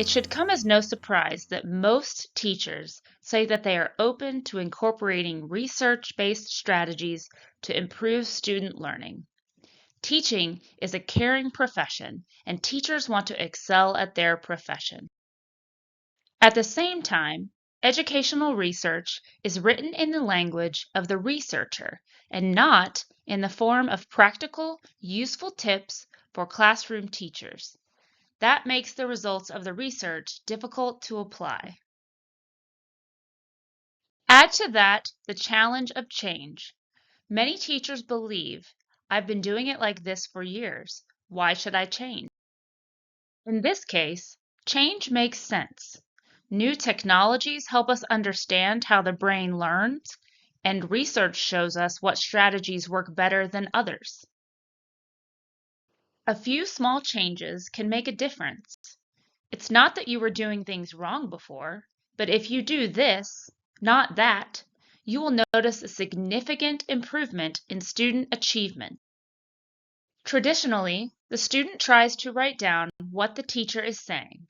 It should come as no surprise that most teachers say that they are open to incorporating research-based strategies to improve student learning. Teaching is a caring profession, and teachers want to excel at their profession. At the same time, educational research is written in the language of the researcher and not in the form of practical, useful tips for classroom teachers. That makes the results of the research difficult to apply. Add to that the challenge of change. Many teachers believe, I've been doing it like this for years. Why should I change? In this case, change makes sense. New technologies help us understand how the brain learns, and research shows us what strategies work better than others. A few small changes can make a difference. It's not that you were doing things wrong before, but if you do this, not that, you will notice a significant improvement in student achievement. Traditionally, the student tries to write down what the teacher is saying.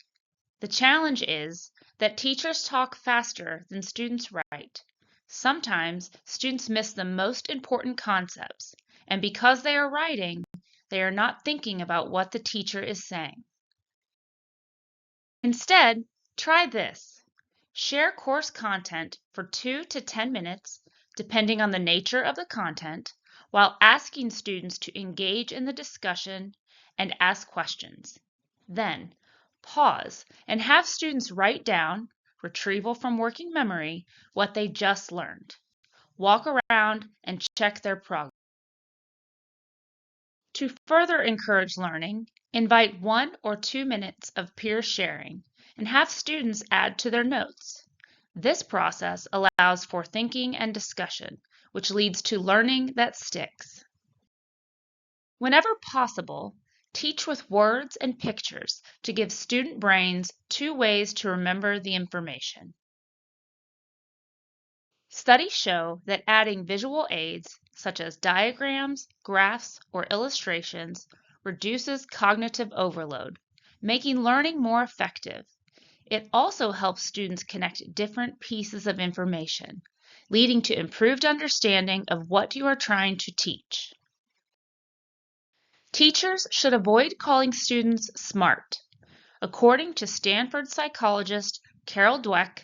The challenge is that teachers talk faster than students write. Sometimes students miss the most important concepts, and because they are writing, they are not thinking about what the teacher is saying. Instead, try this. Share course content for 2 to 10 minutes, depending on the nature of the content, while asking students to engage in the discussion and ask questions. Then, pause and have students write down, retrieval from working memory, what they just learned. Walk around and check their progress. To further encourage learning, invite 1 or 2 minutes of peer sharing and have students add to their notes. This process allows for thinking and discussion, which leads to learning that sticks. Whenever possible, teach with words and pictures to give student brains 2 ways to remember the information. Studies show that adding visual aids, such as diagrams, graphs, or illustrations, reduces cognitive overload, making learning more effective. It also helps students connect different pieces of information, leading to improved understanding of what you are trying to teach. Teachers should avoid calling students smart. According to Stanford psychologist Carol Dweck,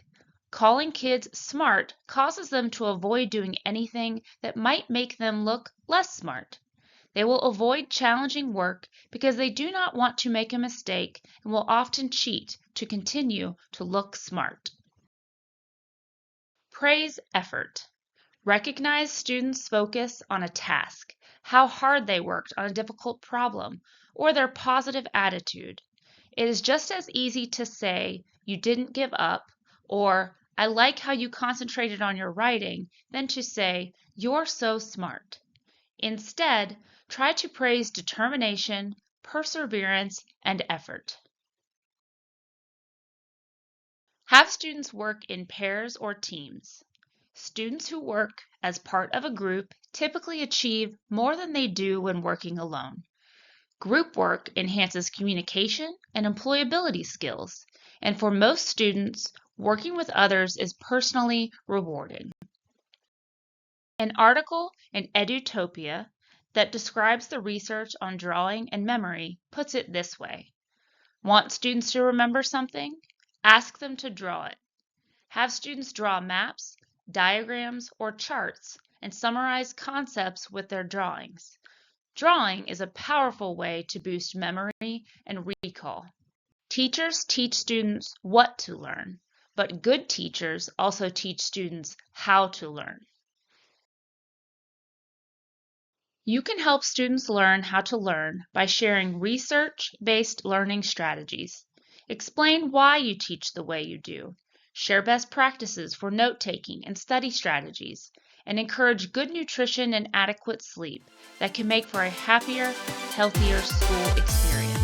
calling kids smart causes them to avoid doing anything that might make them look less smart. They will avoid challenging work because they do not want to make a mistake and will often cheat to continue to look smart. Praise effort. Recognize students' focus on a task, how hard they worked on a difficult problem, or their positive attitude. It is just as easy to say, you didn't give up, or I like how you concentrated on your writing, than to say, you're so smart. Instead, try to praise determination, perseverance, and effort. Have students work in pairs or teams. Students who work as part of a group typically achieve more than they do when working alone. Group work enhances communication and employability skills, and for most students, working with others is personally rewarding. An article in Edutopia that describes the research on drawing and memory puts it this way. Want students to remember something? Ask them to draw it. Have students draw maps, diagrams, or charts and summarize concepts with their drawings. Drawing is a powerful way to boost memory and recall. Teachers teach students what to learn, but good teachers also teach students how to learn. You can help students learn how to learn by sharing research-based learning strategies. Explain why you teach the way you do. Share best practices for note-taking and study strategies, and encourage good nutrition and adequate sleep that can make for a happier, healthier school experience.